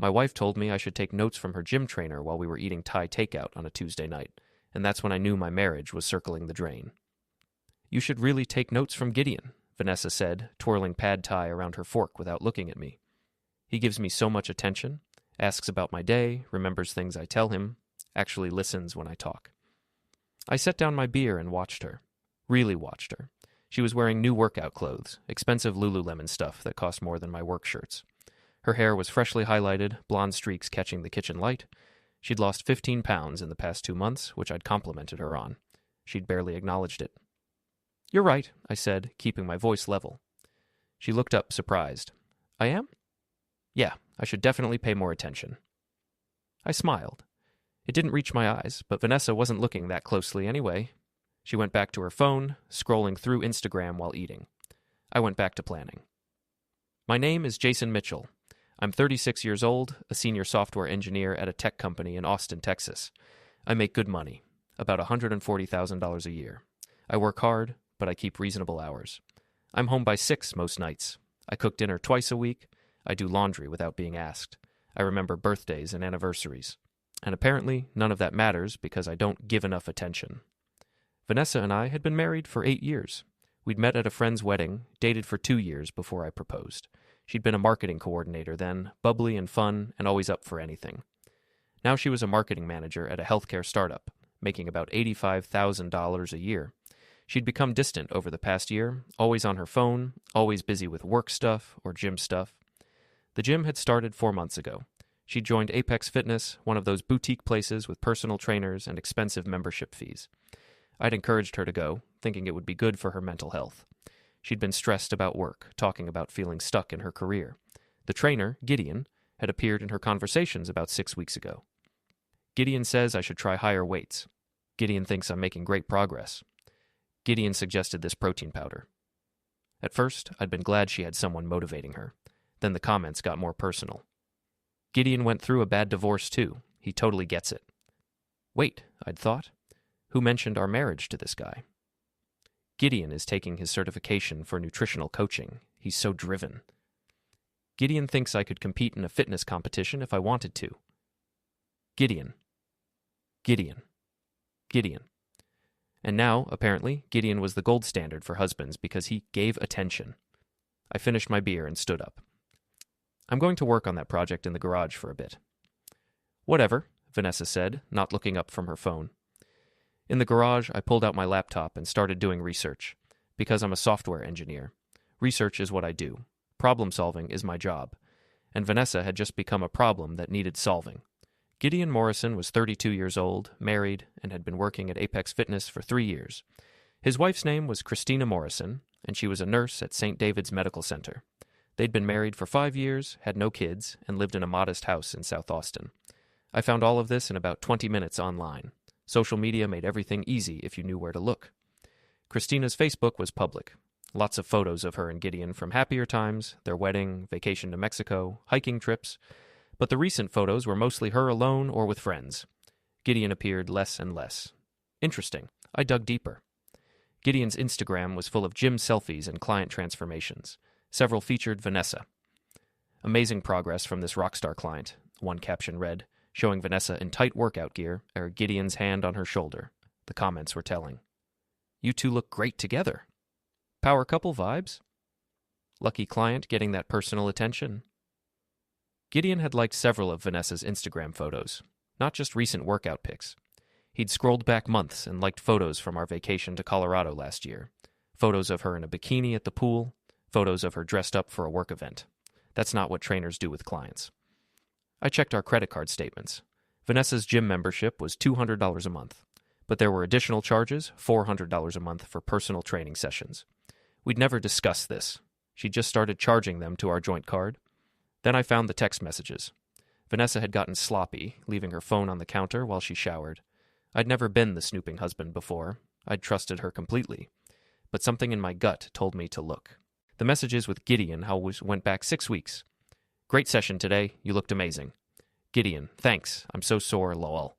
My wife told me I should take notes from her gym trainer while we were eating Thai takeout on a Tuesday night, and that's when I knew my marriage was circling the drain. You should really take notes from Gideon, Vanessa said, twirling pad thai around her fork without looking at me. He gives me so much attention, asks about my day, remembers things I tell him, actually listens when I talk. I set down my beer and watched her. Really watched her. She was wearing new workout clothes, expensive Lululemon stuff that cost more than my work shirts. Her hair was freshly highlighted, blonde streaks catching the kitchen light. She'd lost 15 pounds in the past 2 months, which I'd complimented her on. She'd barely acknowledged it. "You're right," I said, keeping my voice level. She looked up, surprised. "I am?" "Yeah, I should definitely pay more attention." I smiled. It didn't reach my eyes, but Vanessa wasn't looking that closely anyway. She went back to her phone, scrolling through Instagram while eating. I went back to planning. My name is Jason Mitchell. I'm 36 years old, a senior software engineer at a tech company in Austin, Texas. I make good money, about $140,000 a year. I work hard, but I keep reasonable hours. I'm home by 6 most nights. I cook dinner twice a week. I do laundry without being asked. I remember birthdays and anniversaries. And apparently, none of that matters because I don't give enough attention. Vanessa and I had been married for 8 years. We'd met at a friend's wedding, dated for 2 years before I proposed. She'd been a marketing coordinator then, bubbly and fun, and always up for anything. Now she was a marketing manager at a healthcare startup, making about $85,000 a year. She'd become distant over the past year, always on her phone, always busy with work stuff or gym stuff. The gym had started 4 months ago. She'd joined Apex Fitness, one of those boutique places with personal trainers and expensive membership fees. I'd encouraged her to go, thinking it would be good for her mental health. She'd been stressed about work, talking about feeling stuck in her career. The trainer, Gideon, had appeared in her conversations about 6 weeks ago. Gideon says I should try higher weights. Gideon thinks I'm making great progress. Gideon suggested this protein powder. At first, I'd been glad she had someone motivating her. Then the comments got more personal. Gideon went through a bad divorce too. He totally gets it. Wait, I'd thought. Who mentioned our marriage to this guy? Gideon is taking his certification for nutritional coaching. He's so driven. Gideon thinks I could compete in a fitness competition if I wanted to. Gideon. Gideon. Gideon. And now, apparently, Gideon was the gold standard for husbands because he gave attention. I finished my beer and stood up. I'm going to work on that project in the garage for a bit. Whatever, Vanessa said, not looking up from her phone. In the garage, I pulled out my laptop and started doing research. Because I'm a software engineer. Research is what I do. Problem solving is my job. And Vanessa had just become a problem that needed solving. Gideon Morrison was 32 years old, married, and had been working at Apex Fitness for 3 years. His wife's name was Christina Morrison, and she was a nurse at St. David's Medical Center. They'd been married for 5 years, had no kids, and lived in a modest house in South Austin. I found all of this in about 20 minutes online. Social media made everything easy if you knew where to look. Christina's Facebook was public. Lots of photos of her and Gideon from happier times, their wedding, vacation to Mexico, hiking trips. But the recent photos were mostly her alone or with friends. Gideon appeared less and less. Interesting. I dug deeper. Gideon's Instagram was full of gym selfies and client transformations. Several featured Vanessa. Amazing progress from this rockstar client, one caption read, showing Vanessa in tight workout gear, or Gideon's hand on her shoulder. The comments were telling. You two look great together. Power couple vibes? Lucky client getting that personal attention. Gideon had liked several of Vanessa's Instagram photos, not just recent workout pics. He'd scrolled back months and liked photos from our vacation to Colorado last year. Photos of her in a bikini at the pool, photos of her dressed up for a work event. That's not what trainers do with clients. I checked our credit card statements. Vanessa's gym membership was $200 a month, but there were additional charges, $400 a month for personal training sessions. We'd never discussed this. She just started charging them to our joint card. Then I found the text messages. Vanessa had gotten sloppy, leaving her phone on the counter while she showered. I'd never been the snooping husband before. I'd trusted her completely. But something in my gut told me to look. The messages with Gideon went back 6 weeks. Great session today. You looked amazing. Gideon, thanks. I'm so sore, lol.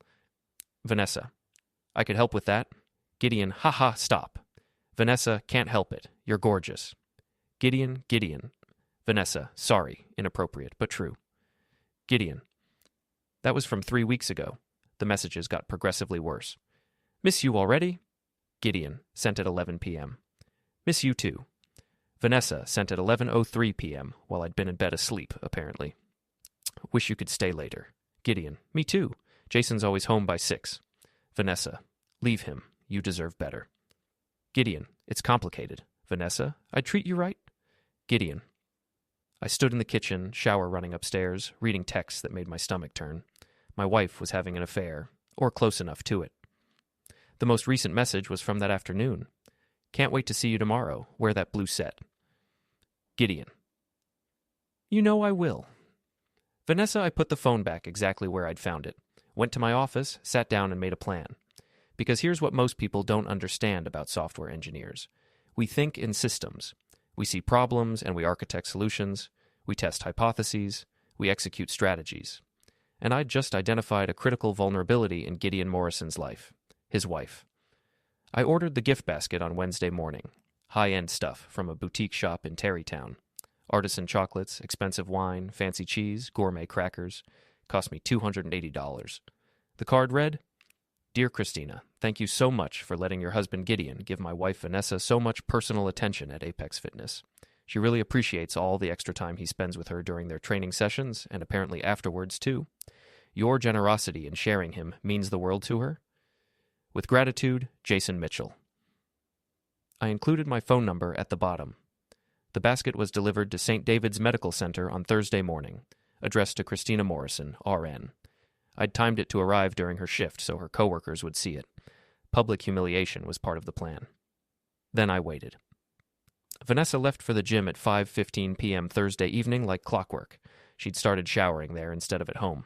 Vanessa, I could help with that. Gideon, haha, stop. Vanessa, can't help it. You're gorgeous. Gideon. Vanessa, sorry, inappropriate, but true. Gideon. That was from 3 weeks ago. The messages got progressively worse. Miss you already? Gideon, sent at 11 p.m. Miss you too. Vanessa, sent at 11:03 p.m. while I'd been in bed asleep, apparently. Wish you could stay later. Gideon, me too. Jason's always home by 6. Vanessa, leave him. You deserve better. Gideon, it's complicated. Vanessa, I'd treat you right. Gideon. I stood in the kitchen, shower running upstairs, reading texts that made my stomach turn. My wife was having an affair, or close enough to it. The most recent message was from that afternoon. Can't wait to see you tomorrow. Wear that blue set. Gideon. You know I will. Vanessa, I put the phone back exactly where I'd found it. Went to my office, sat down, and made a plan. Because here's what most people don't understand about software engineers. We think in systems. We see problems and we architect solutions. We test hypotheses. We execute strategies. And I'd just identified a critical vulnerability in Gideon Morrison's life. His wife. I ordered the gift basket on Wednesday morning. High-end stuff from a boutique shop in Terrytown. Artisan chocolates, expensive wine, fancy cheese, gourmet crackers. Cost me $280. The card read, Dear Christina, thank you so much for letting your husband Gideon give my wife Vanessa so much personal attention at Apex Fitness. She really appreciates all the extra time he spends with her during their training sessions, and apparently afterwards too. Your generosity in sharing him means the world to her. With gratitude, Jason Mitchell. I included my phone number at the bottom. The basket was delivered to St. David's Medical Center on Thursday morning, addressed to Christina Morrison, RN. I'd timed it to arrive during her shift so her coworkers would see it. Public humiliation was part of the plan. Then I waited. Vanessa left for the gym at 5:15 p.m. Thursday evening like clockwork. She'd started showering there instead of at home.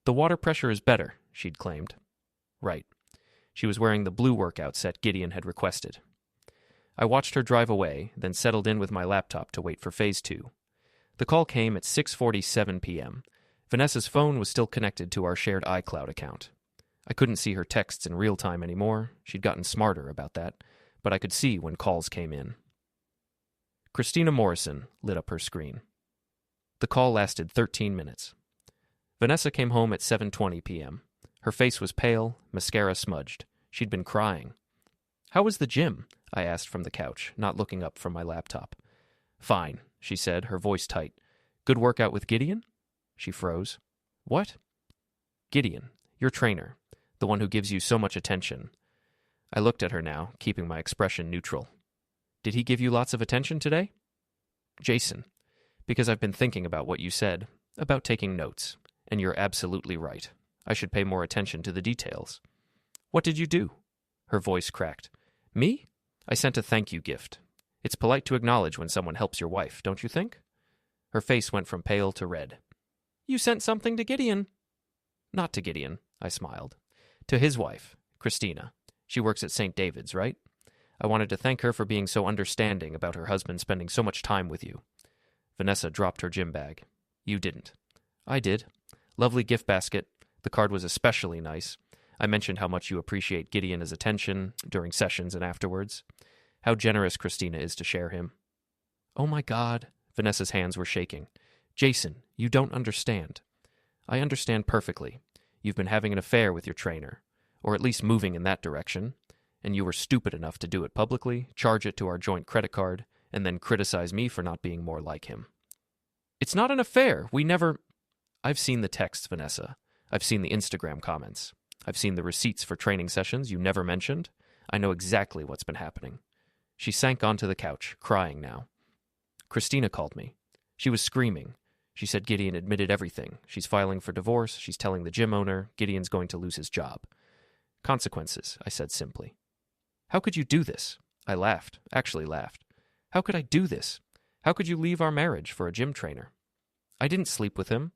The water pressure is better, she'd claimed. Right. She was wearing the blue workout set Gideon had requested. I watched her drive away, then settled in with my laptop to wait for Phase 2. The call came at 6:47 p.m. Vanessa's phone was still connected to our shared iCloud account. I couldn't see her texts in real time anymore. She'd gotten smarter about that, but I could see when calls came in. Christina Morrison lit up her screen. The call lasted 13 minutes. Vanessa came home at 7:20 p.m. Her face was pale, mascara smudged. She'd been crying. How was the gym? I asked from the couch, not looking up from my laptop. Fine, she said, her voice tight. Good workout with Gideon? She froze. What? Gideon, your trainer, the one who gives you so much attention. I looked at her now, keeping my expression neutral. Did he give you lots of attention today? Jason, because I've been thinking about what you said, about taking notes, and you're absolutely right. I should pay more attention to the details. What did you do? Her voice cracked. Me? I sent a thank you gift. It's polite to acknowledge when someone helps your wife, don't you think? Her face went from pale to red. You sent something to Gideon. Not to Gideon, I smiled. To his wife, Christina. She works at St. David's, right? I wanted to thank her for being so understanding about her husband spending so much time with you. Vanessa dropped her gym bag. You didn't. I did. Lovely gift basket. The card was especially nice. I mentioned how much you appreciate Gideon's attention during sessions and afterwards. How generous Christina is to share him. Oh my God. Vanessa's hands were shaking. Jason, you don't understand. I understand perfectly. You've been having an affair with your trainer, or at least moving in that direction, and you were stupid enough to do it publicly, charge it to our joint credit card, and then criticize me for not being more like him. It's not an affair. We never... I've seen the texts, Vanessa. I've seen the Instagram comments. I've seen the receipts for training sessions you never mentioned. I know exactly what's been happening. She sank onto the couch, crying now. Christina called me. She was screaming. She said Gideon admitted everything. She's filing for divorce. She's telling the gym owner Gideon's going to lose his job. Consequences, I said simply. How could you do this? I laughed, actually laughed. How could I do this? How could you leave our marriage for a gym trainer? I didn't sleep with him.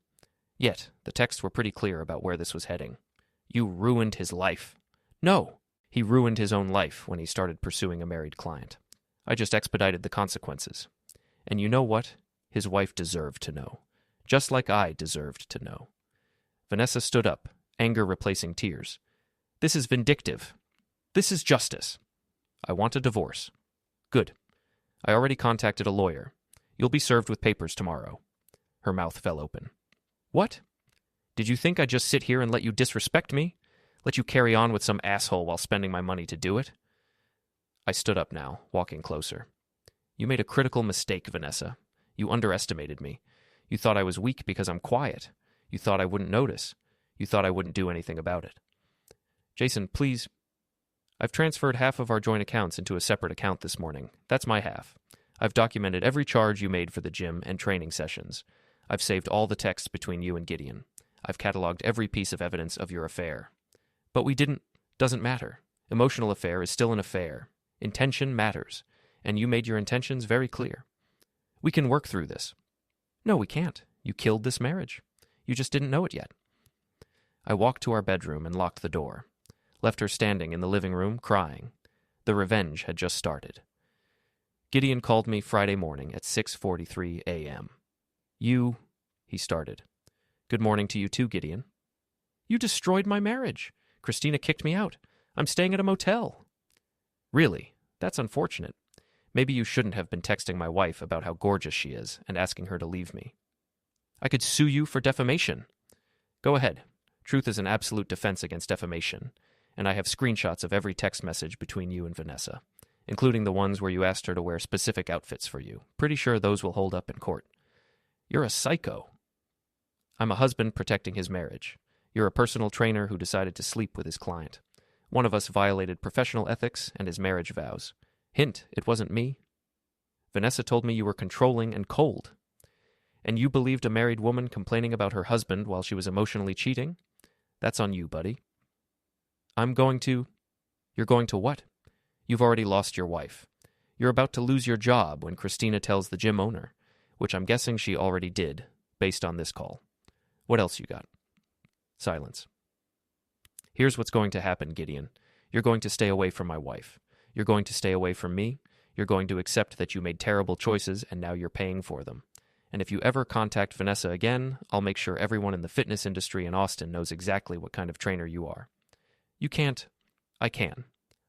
Yet, the texts were pretty clear about where this was heading. You ruined his life. No, he ruined his own life when he started pursuing a married client. I just expedited the consequences. And you know what? His wife deserved to know. Just like I deserved to know. Vanessa stood up, anger replacing tears. This is vindictive. This is justice. I want a divorce. Good. I already contacted a lawyer. You'll be served with papers tomorrow. Her mouth fell open. What? Did you think I'd just sit here and let you disrespect me? Let you carry on with some asshole while spending my money to do it? I stood up now, walking closer. You made a critical mistake, Vanessa. You underestimated me. You thought I was weak because I'm quiet. You thought I wouldn't notice. You thought I wouldn't do anything about it. Jason, please. I've transferred half of our joint accounts into a separate account this morning. That's my half. I've documented every charge you made for the gym and training sessions. I've saved all the texts between you and Gideon. I've cataloged every piece of evidence of your affair. But we didn't. Doesn't matter. Emotional affair is still an affair. Intention matters. And you made your intentions very clear. We can work through this. No, we can't. You killed this marriage. You just didn't know it yet. I walked to our bedroom and locked the door. Left her standing in the living room, crying. The revenge had just started. Gideon called me Friday morning at 6:43 a.m. You, he started. Good morning to you too, Gideon. You destroyed my marriage. Christina kicked me out. I'm staying at a motel. Really? That's unfortunate. Maybe you shouldn't have been texting my wife about how gorgeous she is and asking her to leave me. I could sue you for defamation. Go ahead. Truth is an absolute defense against defamation, and I have screenshots of every text message between you and Vanessa, including the ones where you asked her to wear specific outfits for you. Pretty sure those will hold up in court. You're a psycho. I'm a husband protecting his marriage. You're a personal trainer who decided to sleep with his client. One of us violated professional ethics and his marriage vows. Hint, it wasn't me. Vanessa told me you were controlling and cold. And you believed a married woman complaining about her husband while she was emotionally cheating? That's on you, buddy. You're going to what? You've already lost your wife. You're about to lose your job when Christina tells the gym owner, which I'm guessing she already did, based on this call. What else you got? Silence. Here's what's going to happen, Gideon. You're going to stay away from my wife. You're going to stay away from me. You're going to accept that you made terrible choices and now you're paying for them. And if you ever contact Vanessa again, I'll make sure everyone in the fitness industry in Austin knows exactly what kind of trainer you are. You can't. I can.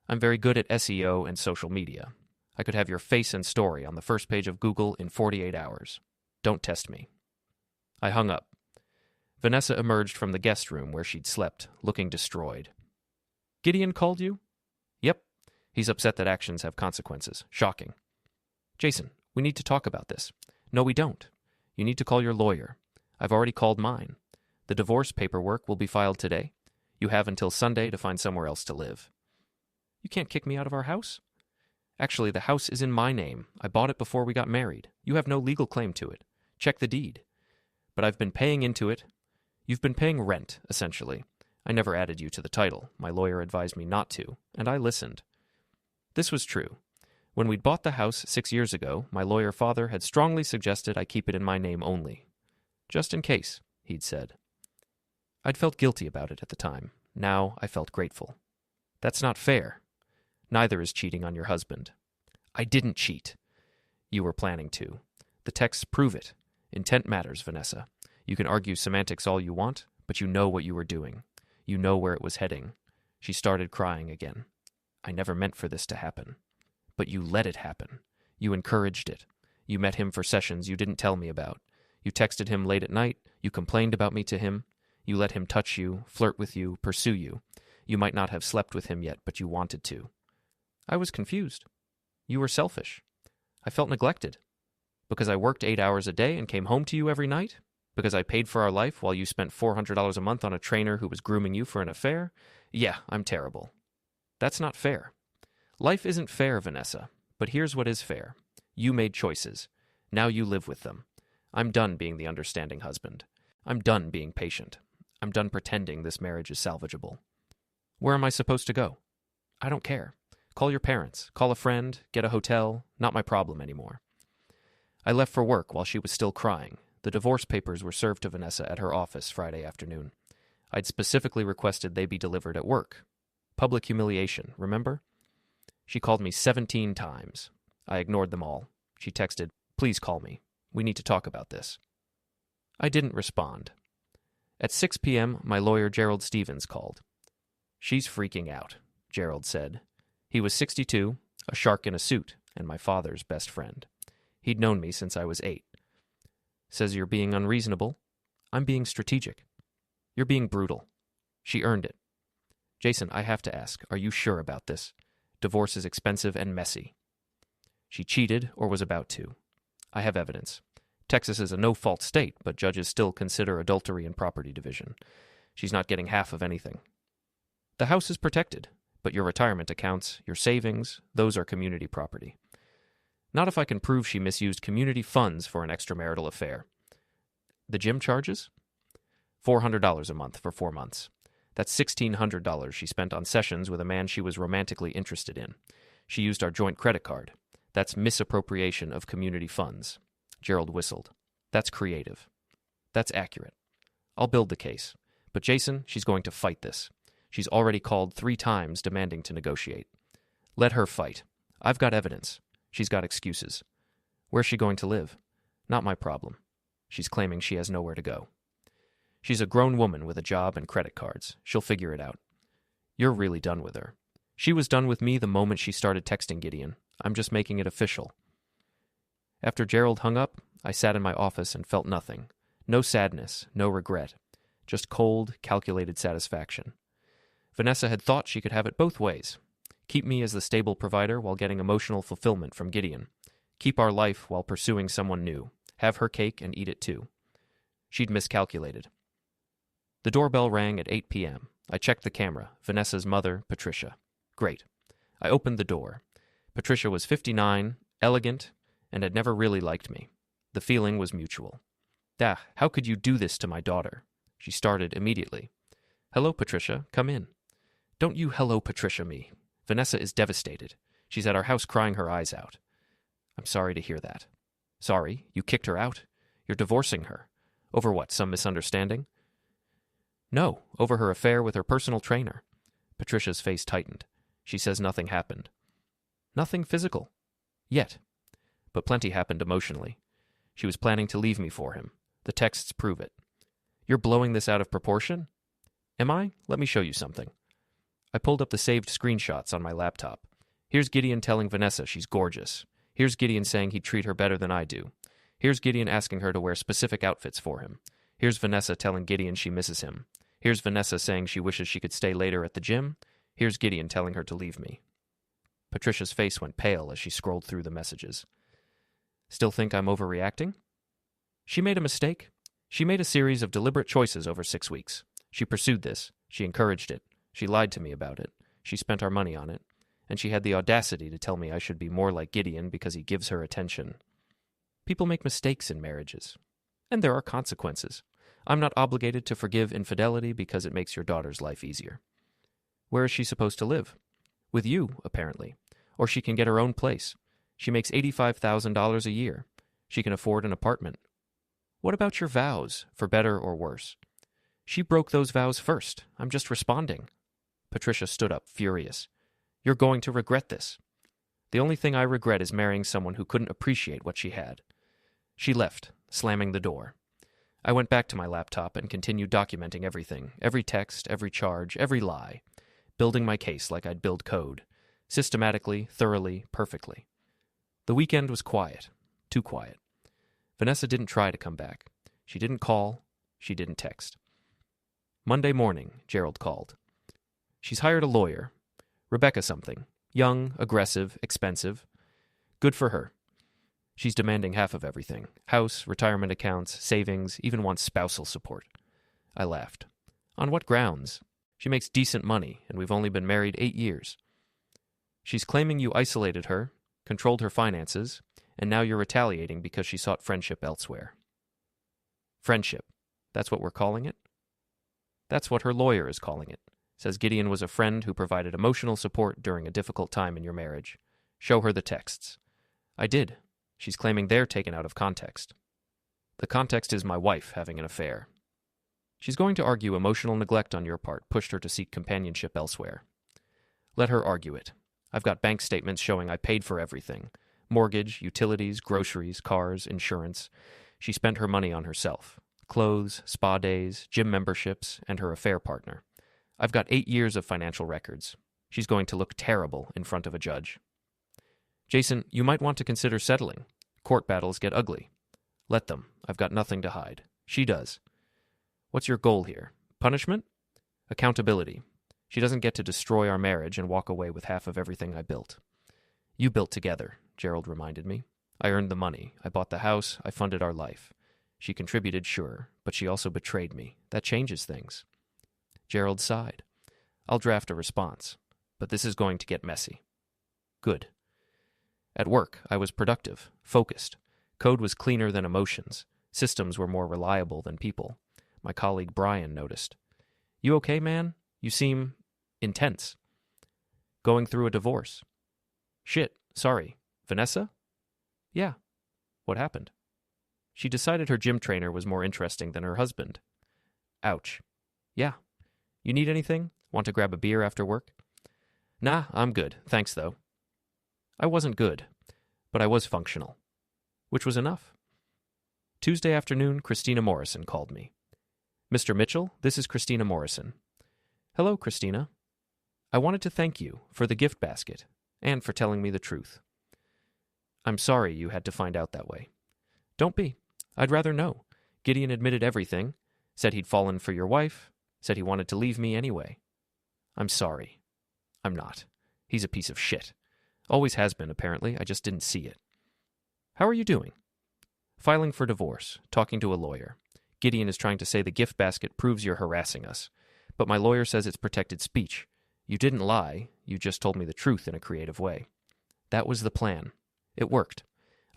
I'm very good at SEO and social media. I could have your face and story on the first page of Google in 48 hours. Don't test me. I hung up. Vanessa emerged from the guest room where she'd slept, looking destroyed. Gideon called you? Yep. He's upset that actions have consequences. Shocking. Jason, we need to talk about this. No, we don't. You need to call your lawyer. I've already called mine. The divorce paperwork will be filed today. You have until Sunday to find somewhere else to live. You can't kick me out of our house? Actually, the house is in my name. I bought it before we got married. You have no legal claim to it. Check the deed. But I've been paying into it. You've been paying rent, essentially. I never added you to the title. My lawyer advised me not to, and I listened. This was true. When we'd bought the house 6 years ago, my lawyer father had strongly suggested I keep it in my name only. Just in case, he'd said. I'd felt guilty about it at the time. Now I felt grateful. That's not fair. Neither is cheating on your husband. I didn't cheat. You were planning to. The texts prove it. Intent matters, Vanessa. You can argue semantics all you want, but you know what you were doing. You know where it was heading. She started crying again. I never meant for this to happen. But you let it happen. You encouraged it. You met him for sessions you didn't tell me about. You texted him late at night. You complained about me to him. You let him touch you, flirt with you, pursue you. You might not have slept with him yet, but you wanted to. I was confused. You were selfish. I felt neglected. Because I worked 8 hours a day and came home to you every night? Because I paid for our life while you spent $400 a month on a trainer who was grooming you for an affair? Yeah, I'm terrible. That's not fair. Life isn't fair, Vanessa, but here's what is fair. You made choices. Now you live with them. I'm done being the understanding husband. I'm done being patient. I'm done pretending this marriage is salvageable. Where am I supposed to go? I don't care. Call your parents. Call a friend. Get a hotel. Not my problem anymore. I left for work while she was still crying. The divorce papers were served to Vanessa at her office Friday afternoon. I'd specifically requested they be delivered at work. Public humiliation, remember? She called me 17 times. I ignored them all. She texted, "Please call me. We need to talk about this." I didn't respond. At 6 p.m., my lawyer Gerald Stevens called. "She's freaking out," Gerald said. He was 62, a shark in a suit, and my father's best friend. He'd known me since I was 8. "Says you're being unreasonable." I'm being strategic. You're being brutal. She earned it. Jason, I have to ask, are you sure about this? Divorce is expensive and messy. She cheated or was about to. I have evidence. Texas is a no-fault state, but judges still consider adultery and property division. She's not getting half of anything. The house is protected, but your retirement accounts, your savings, those are community property. Not if I can prove she misused community funds for an extramarital affair. The gym charges? $400 a month for 4 months. That's $1,600 she spent on sessions with a man she was romantically interested in. She used our joint credit card. That's misappropriation of community funds. Gerald whistled. That's creative. That's accurate. I'll build the case. But Jason, she's going to fight this. She's already called 3 times demanding to negotiate. Let her fight. I've got evidence. She's got excuses. Where's she going to live? Not my problem. She's claiming she has nowhere to go. She's a grown woman with a job and credit cards. She'll figure it out. You're really done with her. She was done with me the moment she started texting Gideon. I'm just making it official. After Gerald hung up, I sat in my office and felt nothing. No sadness, no regret. Just cold, calculated satisfaction. Vanessa had thought she could have it both ways. Keep me as the stable provider while getting emotional fulfillment from Gideon. Keep our life while pursuing someone new. Have her cake and eat it too. She'd miscalculated. The doorbell rang at 8 p.m. I checked the camera. Vanessa's mother, Patricia. Great. I opened the door. Patricia was 59, elegant, and had never really liked me. The feeling was mutual. How could you do this to my daughter? She started immediately. Hello, Patricia. Come in. Don't you hello, Patricia me. Vanessa is devastated. She's at our house crying her eyes out. I'm sorry to hear that. Sorry? You kicked her out? You're divorcing her. Over what, some misunderstanding? No, over her affair with her personal trainer. Patricia's face tightened. She says nothing happened. Nothing physical. Yet. But plenty happened emotionally. She was planning to leave me for him. The texts prove it. You're blowing this out of proportion? Am I? Let me show you something. I pulled up the saved screenshots on my laptop. Here's Gideon telling Vanessa she's gorgeous. Here's Gideon saying he'd treat her better than I do. Here's Gideon asking her to wear specific outfits for him. Here's Vanessa telling Gideon she misses him. Here's Vanessa saying she wishes she could stay later at the gym. Here's Gideon telling her to leave me. Patricia's face went pale as she scrolled through the messages. Still think I'm overreacting? She made a mistake. She made a series of deliberate choices over 6 weeks. She pursued this. She encouraged it. She lied to me about it. She spent our money on it. And she had the audacity to tell me I should be more like Gideon because he gives her attention. People make mistakes in marriages. And there are consequences. I'm not obligated to forgive infidelity because it makes your daughter's life easier. Where is she supposed to live? With you, apparently. Or she can get her own place. She makes $85,000 a year. She can afford an apartment. What about your vows, for better or worse? She broke those vows first. I'm just responding. Patricia stood up, furious. You're going to regret this. The only thing I regret is marrying someone who couldn't appreciate what she had. She left, slamming the door. I went back to my laptop and continued documenting everything, every text, every charge, every lie, building my case like I'd build code, systematically, thoroughly, perfectly. The weekend was quiet, too quiet. Vanessa didn't try to come back. She didn't call. She didn't text. Monday morning, Gerald called. She's hired a lawyer. Rebecca something. Young, aggressive, expensive. Good for her. She's demanding half of everything. House, retirement accounts, savings, even wants spousal support. I laughed. On what grounds? She makes decent money, and we've only been married 8 years. She's claiming you isolated her, controlled her finances, and now you're retaliating because she sought friendship elsewhere. Friendship. That's what we're calling it? That's what her lawyer is calling it. Says Gideon was a friend who provided emotional support during a difficult time in your marriage. Show her the texts. I did. She's claiming they're taken out of context. The context is my wife having an affair. She's going to argue emotional neglect on your part pushed her to seek companionship elsewhere. Let her argue it. I've got bank statements showing I paid for everything. Mortgage, utilities, groceries, cars, insurance. She spent her money on herself. Clothes, spa days, gym memberships, and her affair partner. I've got 8 years of financial records. She's going to look terrible in front of a judge. Jason, you might want to consider settling. Court battles get ugly. Let them. I've got nothing to hide. She does. What's your goal here? Punishment? Accountability. She doesn't get to destroy our marriage and walk away with half of everything I built. You built together, Gerald reminded me. I earned the money. I bought the house. I funded our life. She contributed, sure, but she also betrayed me. That changes things. Gerald sighed. I'll draft a response, but this is going to get messy. Good. At work, I was productive, focused. Code was cleaner than emotions. Systems were more reliable than people. My colleague Brian noticed. You okay, man? You seem intense. Going through a divorce. Shit, sorry. Vanessa? Yeah. What happened? She decided her gym trainer was more interesting than her husband. Ouch. Yeah. You need anything? Want to grab a beer after work? Nah, I'm good. Thanks, though. I wasn't good, but I was functional, which was enough. Tuesday afternoon, Christina Morrison called me. Mr. Mitchell, this is Christina Morrison. Hello, Christina. I wanted to thank you for the gift basket and for telling me the truth. I'm sorry you had to find out that way. Don't be. I'd rather know. Gideon admitted everything, said he'd fallen for your wife, said he wanted to leave me anyway. I'm sorry. I'm not. He's a piece of shit. Always has been, apparently. I just didn't see it. How are you doing? Filing for divorce, talking to a lawyer. Gideon is trying to say the gift basket proves you're harassing us, but my lawyer says it's protected speech. You didn't lie, you just told me the truth in a creative way. That was the plan. It worked.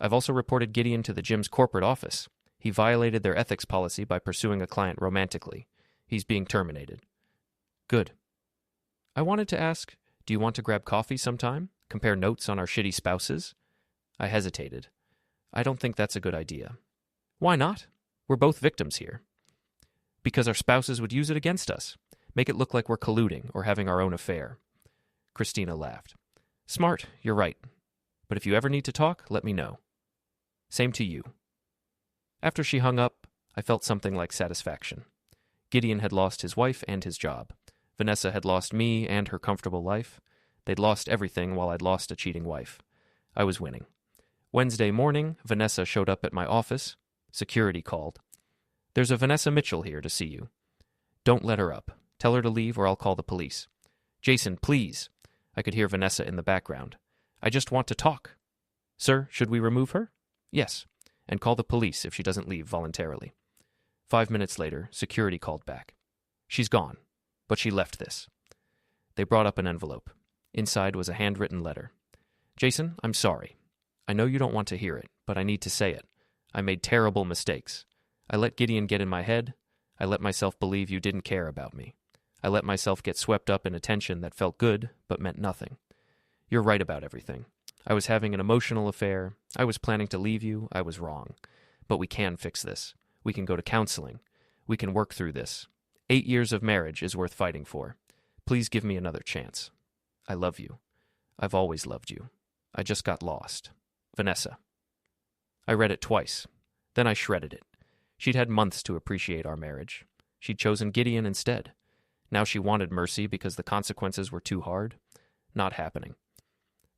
I've also reported Gideon to the gym's corporate office. He violated their ethics policy by pursuing a client romantically. He's being terminated. Good. I wanted to ask, do you want to grab coffee sometime? Compare notes on our shitty spouses? I hesitated. I don't think that's a good idea. Why not? We're both victims here. Because our spouses would use it against us. Make it look like we're colluding or having our own affair. Christina laughed. Smart, you're right. But if you ever need to talk, let me know. Same to you. After she hung up, I felt something like satisfaction. Gideon had lost his wife and his job. Vanessa had lost me and her comfortable life. They'd lost everything while I'd lost a cheating wife. I was winning. Wednesday morning, Vanessa showed up at my office. Security called. There's a Vanessa Mitchell here to see you. Don't let her up. Tell her to leave or I'll call the police. Jason, please. I could hear Vanessa in the background. I just want to talk. Sir, should we remove her? Yes. And call the police if she doesn't leave voluntarily. 5 minutes later, security called back. She's gone, but she left this. They brought up an envelope. Inside was a handwritten letter. Jason, I'm sorry. I know you don't want to hear it, but I need to say it. I made terrible mistakes. I let Gideon get in my head. I let myself believe you didn't care about me. I let myself get swept up in attention that felt good, but meant nothing. You're right about everything. I was having an emotional affair. I was planning to leave you. I was wrong. But we can fix this. We can go to counseling. We can work through this. 8 years of marriage is worth fighting for. Please give me another chance. I love you. I've always loved you. I just got lost. Vanessa. I read it twice. Then I shredded it. She'd had months to appreciate our marriage. She'd chosen Gideon instead. Now she wanted mercy because the consequences were too hard. Not happening.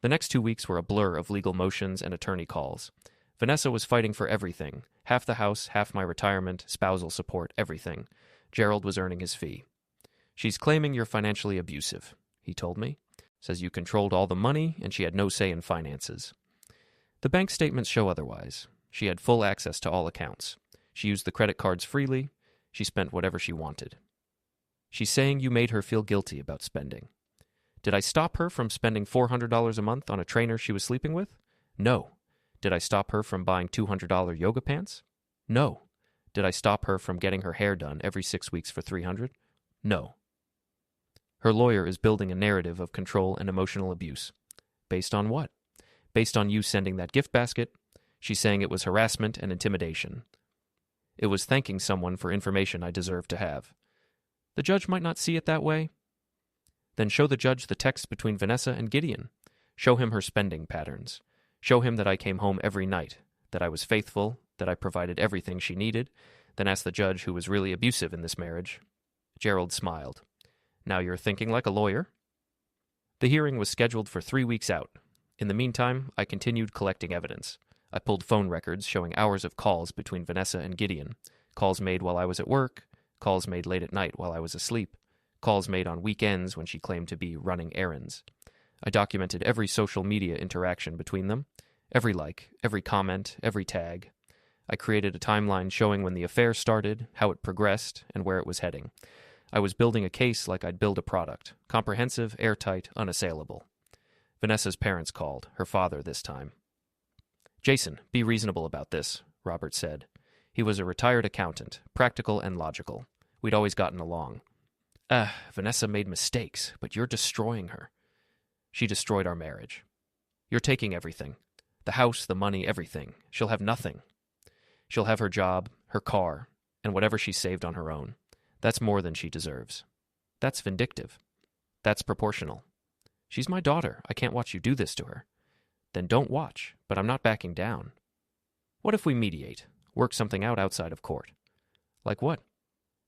The next 2 weeks were a blur of legal motions and attorney calls. Vanessa was fighting for everything. Half the house, half my retirement, spousal support, everything. Gerald was earning his fee. She's claiming you're financially abusive, he told me. Says you controlled all the money and she had no say in finances. The bank statements show otherwise. She had full access to all accounts. She used the credit cards freely. She spent whatever she wanted. She's saying you made her feel guilty about spending. Did I stop her from spending $400 a month on a trainer she was sleeping with? No. Did I stop her from buying $200 yoga pants? No. Did I stop her from getting her hair done every 6 weeks for $300? No. Her lawyer is building a narrative of control and emotional abuse. Based on what? Based on you sending that gift basket. She's saying it was harassment and intimidation. It was thanking someone for information I deserved to have. The judge might not see it that way. Then show the judge the text between Vanessa and Gideon. Show him her spending patterns. Show him that I came home every night, that I was faithful, that I provided everything she needed. Then ask the judge who was really abusive in this marriage. Gerald smiled. Now you're thinking like a lawyer? The hearing was scheduled for 3 weeks out. In the meantime, I continued collecting evidence. I pulled phone records showing hours of calls between Vanessa and Gideon, calls made while I was at work, calls made late at night while I was asleep, calls made on weekends when she claimed to be running errands. I documented every social media interaction between them, every like, every comment, every tag. I created a timeline showing when the affair started, how it progressed, and where it was heading. I was building a case like I'd build a product, comprehensive, airtight, unassailable. Vanessa's parents called, her father this time. "Jason, be reasonable about this," Robert said. He was a retired accountant, practical and logical. We'd always gotten along. Vanessa made mistakes, but you're destroying her." "She destroyed our marriage." "You're taking everything. The house, the money, everything. She'll have nothing. She'll have her job, her car, and whatever she saved on her own. That's more than she deserves. That's vindictive. That's proportional. She's my daughter. I can't watch you do this to her." "Then don't watch, but I'm not backing down." "What if we mediate, work something out outside of court?" "Like what?"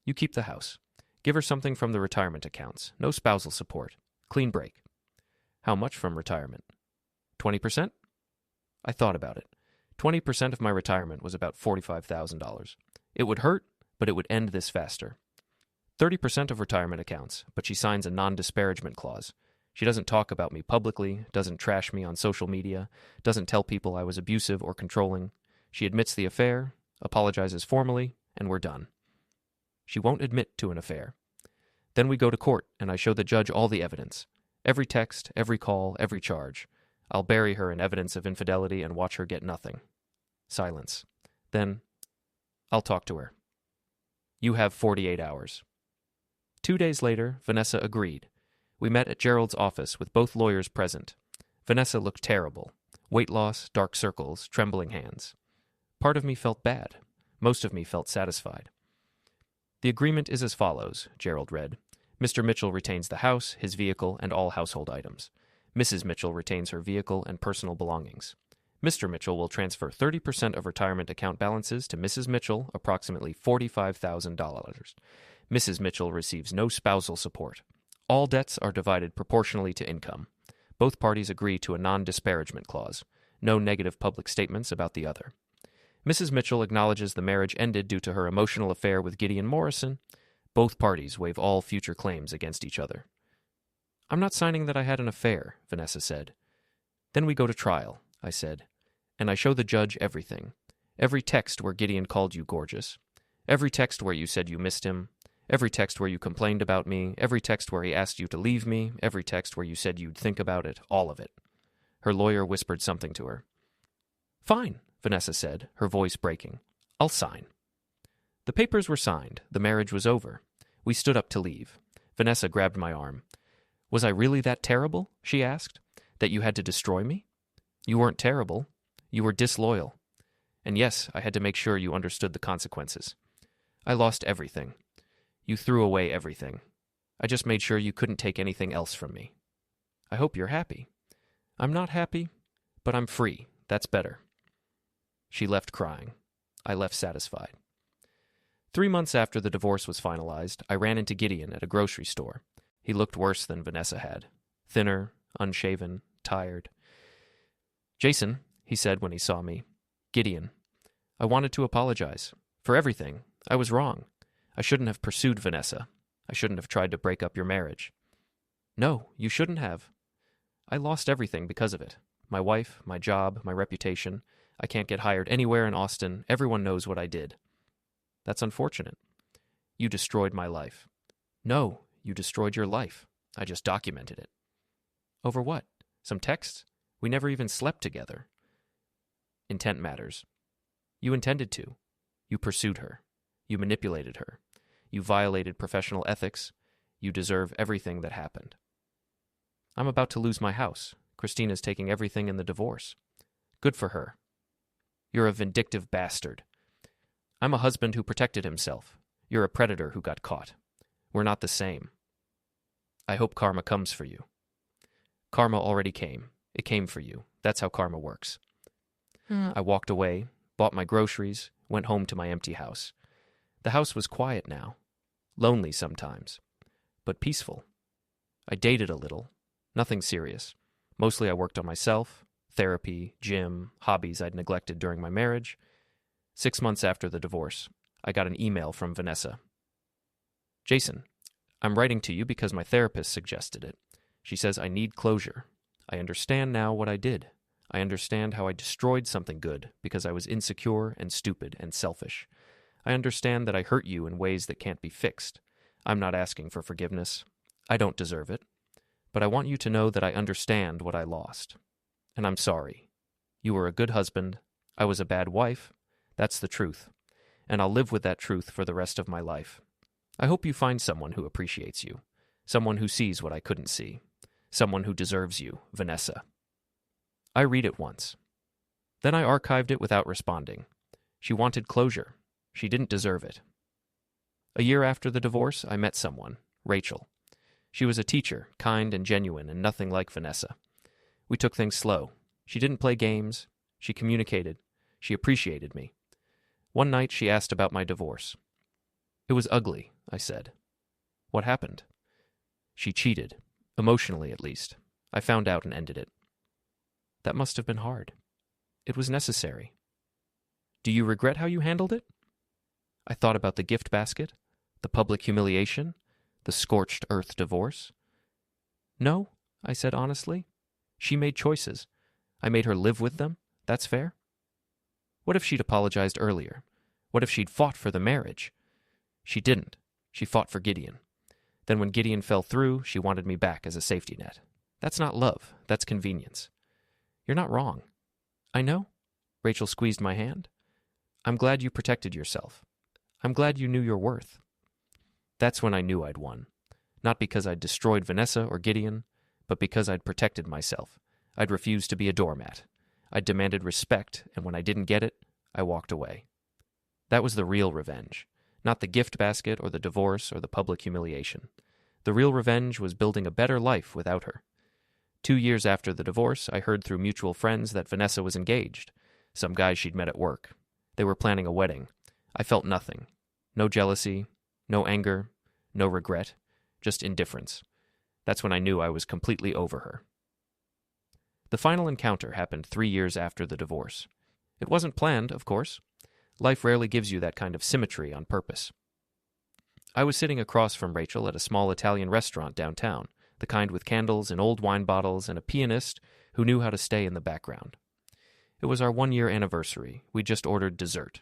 "You keep the house. Give her something from the retirement accounts. No spousal support. Clean break." "How much from retirement?" 20%? I thought about it. 20% of my retirement was about $45,000. It would hurt, but it would end this faster. 30% of retirement accounts, but she signs a non-disparagement clause. She doesn't talk about me publicly, doesn't trash me on social media, doesn't tell people I was abusive or controlling. She admits the affair, apologizes formally, and we're done. She won't admit to an affair. Then we go to court, and I show the judge all the evidence. Every text, every call, every charge. I'll bury her in evidence of infidelity and watch her get nothing. Silence. Then, I'll talk to her. You have 48 hours. 2 days later, Vanessa agreed. We met at Gerald's office with both lawyers present. Vanessa looked terrible. Weight loss, dark circles, trembling hands. Part of me felt bad. Most of me felt satisfied. "The agreement is as follows," Gerald read. "Mr. Mitchell retains the house, his vehicle, and all household items. Mrs. Mitchell retains her vehicle and personal belongings. Mr. Mitchell will transfer 30% of retirement account balances to Mrs. Mitchell, approximately $45,000. Mrs. Mitchell receives no spousal support. All debts are divided proportionally to income. Both parties agree to a non-disparagement clause. No negative public statements about the other. Mrs. Mitchell acknowledges the marriage ended due to her emotional affair with Gideon Morrison. Both parties waive all future claims against each other." "I'm not signing that I had an affair," Vanessa said. "Then we go to trial," I said, "and I show the judge everything. Every text where Gideon called you gorgeous. Every text where you said you missed him. Every text where you complained about me. Every text where he asked you to leave me. Every text where you said you'd think about it. All of it." Her lawyer whispered something to her. "Fine," Vanessa said, her voice breaking. "I'll sign." The papers were signed. The marriage was over. We stood up to leave. Vanessa grabbed my arm. "Was I really that terrible?" she asked. "That you had to destroy me?" "You weren't terrible. You were disloyal. And yes, I had to make sure you understood the consequences. I lost everything. You threw away everything. I just made sure you couldn't take anything else from me. I hope you're happy." "I'm not happy, but I'm free. That's better." She left crying. I left satisfied. 3 months after the divorce was finalized, I ran into Gideon at a grocery store. He looked worse than Vanessa had. Thinner, unshaven, tired. "Jason," he said when he saw me. "Gideon, I wanted to apologize. For everything. I was wrong. I shouldn't have pursued Vanessa. I shouldn't have tried to break up your marriage." "No, you shouldn't have. I lost everything because of it. My wife, my job, my reputation. I can't get hired anywhere in Austin. Everyone knows what I did." "That's unfortunate." "You destroyed my life." "No, you destroyed your life. I just documented it." "Over what? Some texts? We never even slept together." "Intent matters. You intended to. You pursued her. You manipulated her. You violated professional ethics. You deserve everything that happened." "I'm about to lose my house. Christina's taking everything in the divorce." "Good for her." "You're a vindictive bastard." "I'm a husband who protected himself. You're a predator who got caught. We're not the same." "I hope karma comes for you." "Karma already came. It came for you. That's how karma works." I walked away, bought my groceries, went home to my empty house. The house was quiet now. Lonely sometimes, but peaceful. I dated a little. Nothing serious. Mostly I worked on myself, therapy, gym, hobbies I'd neglected during my marriage. 6 months after the divorce, I got an email from Vanessa. Jason, I'm writing to you because my therapist suggested it. She says I need closure. I understand now what I did. I understand how I destroyed something good because I was insecure and stupid and selfish. I understand that I hurt you in ways that can't be fixed. I'm not asking for forgiveness. I don't deserve it. But I want you to know that I understand what I lost. And I'm sorry. You were a good husband. I was a bad wife. That's the truth. And I'll live with that truth for the rest of my life. I hope you find someone who appreciates you. Someone who sees what I couldn't see. Someone who deserves you, Vanessa. I read it once. Then I archived it without responding. She wanted closure. She didn't deserve it. A year after the divorce, I met someone, Rachel. She was a teacher, kind and genuine, and nothing like Vanessa. We took things slow. She didn't play games. She communicated. She appreciated me. One night she asked about my divorce. It was ugly, I said. What happened? She cheated, emotionally at least. I found out and ended it. That must have been hard. It was necessary. Do you regret how you handled it? I thought about the gift basket, the public humiliation, the scorched earth divorce. No, I said honestly. She made choices. I made her live with them. That's fair. What if she'd apologized earlier? What if she'd fought for the marriage? She didn't. She fought for Gideon. Then when Gideon fell through, she wanted me back as a safety net. That's not love. That's convenience. You're not wrong. I know. Rachel squeezed my hand. I'm glad you protected yourself. I'm glad you knew your worth. That's when I knew I'd won. Not because I'd destroyed Vanessa or Gideon, but because I'd protected myself. I'd refused to be a doormat. I'd demanded respect, and when I didn't get it, I walked away. That was the real revenge. Not the gift basket or the divorce or the public humiliation. The real revenge was building a better life without her. 2 years after the divorce, I heard through mutual friends that Vanessa was engaged. Some guys she'd met at work. They were planning a wedding. I felt nothing. No jealousy, no anger, no regret, just indifference. That's when I knew I was completely over her. The final encounter happened 3 years after the divorce. It wasn't planned, of course. Life rarely gives you that kind of symmetry on purpose. I was sitting across from Rachel at a small Italian restaurant downtown, the kind with candles and old wine bottles and a pianist who knew how to stay in the background. It was our 1-year anniversary. We just ordered dessert.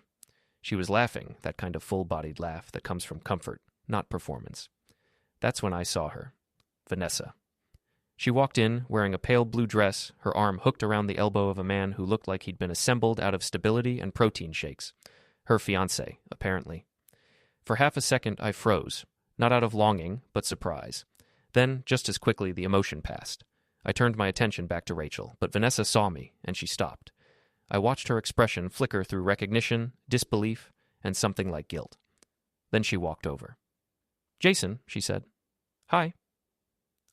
She was laughing, that kind of full-bodied laugh that comes from comfort, not performance. That's when I saw her. Vanessa. She walked in, wearing a pale blue dress, her arm hooked around the elbow of a man who looked like he'd been assembled out of stability and protein shakes. Her fiancé, apparently. For half a second, I froze, not out of longing, but surprise. Then, just as quickly, the emotion passed. I turned my attention back to Rachel, but Vanessa saw me, and she stopped. I watched her expression flicker through recognition, disbelief, and something like guilt. Then she walked over. Jason, she said. Hi.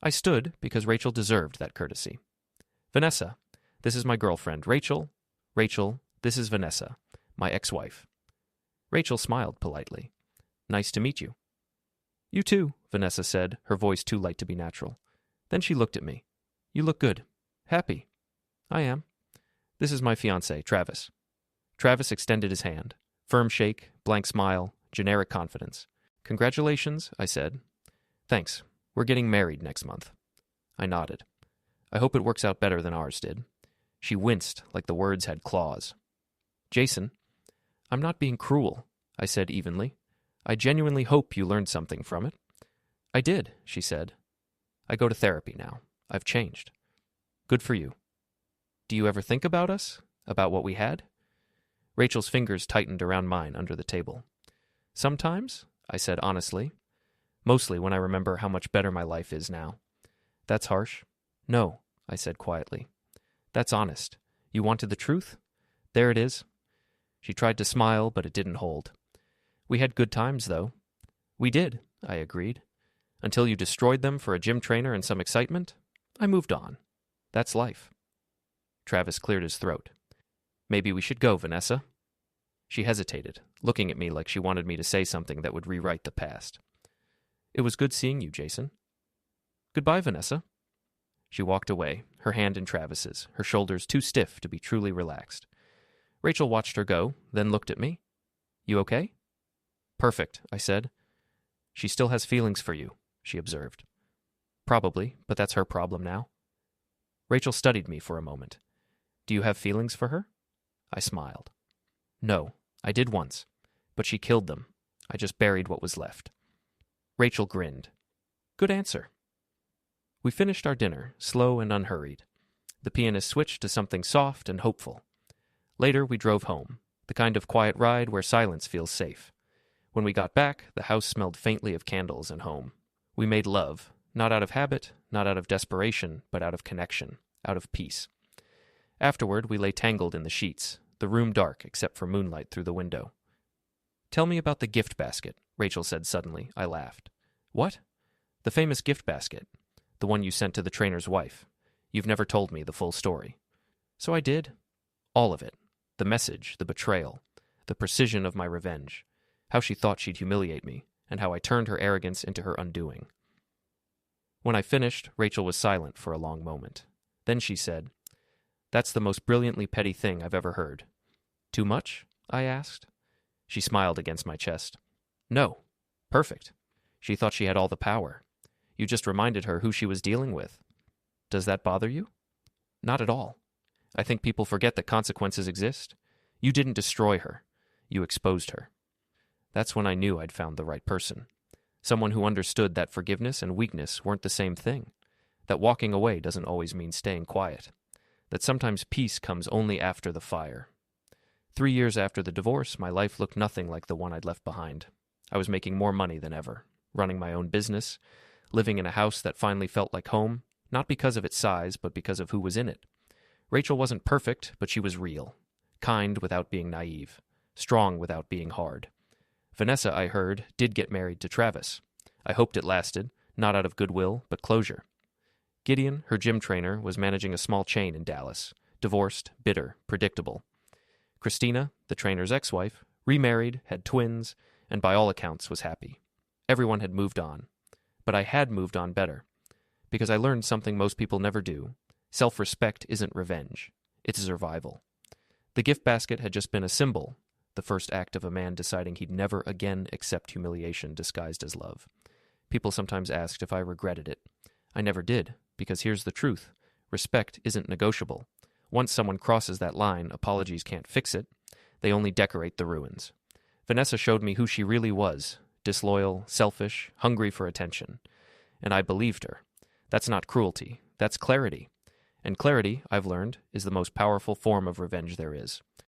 I stood because Rachel deserved that courtesy. Vanessa, this is my girlfriend, Rachel. Rachel, this is Vanessa, my ex-wife. Rachel smiled politely. Nice to meet you. You too, Vanessa said, her voice too light to be natural. Then she looked at me. You look good. Happy. I am. This is my fiancé, Travis. Travis extended his hand. Firm shake, blank smile, generic confidence. Congratulations, I said. Thanks. We're getting married next month. I nodded. I hope it works out better than ours did. She winced like the words had claws. Jason, I'm not being cruel, I said evenly. I genuinely hope you learned something from it. I did, she said. I go to therapy now. I've changed. Good for you. Do you ever think about us? About what we had? Rachel's fingers tightened around mine under the table. Sometimes, I said honestly. Mostly when I remember how much better my life is now. That's harsh. No, I said quietly. That's honest. You wanted the truth? There it is. She tried to smile, but it didn't hold. We had good times, though. We did, I agreed. Until you destroyed them for a gym trainer and some excitement, I moved on. That's life. Travis cleared his throat. Maybe we should go, Vanessa. She hesitated, looking at me like she wanted me to say something that would rewrite the past. It was good seeing you, Jason. Goodbye, Vanessa. She walked away, her hand in Travis's, her shoulders too stiff to be truly relaxed. Rachel watched her go, then looked at me. You okay? Perfect, I said. She still has feelings for you, she observed. Probably, but that's her problem now. Rachel studied me for a moment. Do you have feelings for her? I smiled. No, I did once, but she killed them. I just buried what was left. Rachel grinned. Good answer. We finished our dinner, slow and unhurried. The pianist switched to something soft and hopeful. Later, we drove home, the kind of quiet ride where silence feels safe. When we got back, the house smelled faintly of candles and home. We made love, not out of habit, not out of desperation, but out of connection, out of peace. Afterward, we lay tangled in the sheets, the room dark except for moonlight through the window. Tell me about the gift basket, Rachel said suddenly. I laughed. What? The famous gift basket. The one you sent to the trainer's wife. You've never told me the full story. So I did. All of it. The message, the betrayal, the precision of my revenge, how she thought she'd humiliate me, and how I turned her arrogance into her undoing. When I finished, Rachel was silent for a long moment. Then she said, That's the most brilliantly petty thing I've ever heard. Too much? I asked. She smiled against my chest. No. Perfect. She thought she had all the power. You just reminded her who she was dealing with. Does that bother you? Not at all. I think people forget that consequences exist. You didn't destroy her. You exposed her. That's when I knew I'd found the right person. Someone who understood that forgiveness and weakness weren't the same thing. That walking away doesn't always mean staying quiet. That sometimes peace comes only after the fire. 3 years after the divorce, my life looked nothing like the one I'd left behind. I was making more money than ever, running my own business, living in a house that finally felt like home, not because of its size, but because of who was in it. Rachel wasn't perfect, but she was real. Kind without being naive. Strong without being hard. Vanessa, I heard, did get married to Travis. I hoped it lasted, not out of goodwill, but closure. Gideon, her gym trainer, was managing a small chain in Dallas. Divorced, bitter, predictable. Christina, the trainer's ex-wife, remarried, had twins, and by all accounts was happy. Everyone had moved on. But I had moved on better. Because I learned something most people never do. Self-respect isn't revenge. It's survival. The gift basket had just been a symbol, the first act of a man deciding he'd never again accept humiliation disguised as love. People sometimes asked if I regretted it. I never did, because here's the truth. Respect isn't negotiable. Once someone crosses that line, apologies can't fix it. They only decorate the ruins. Vanessa showed me who she really was, disloyal, selfish, hungry for attention. And I believed her. That's not cruelty. That's clarity. And clarity, I've learned, is the most powerful form of revenge there is.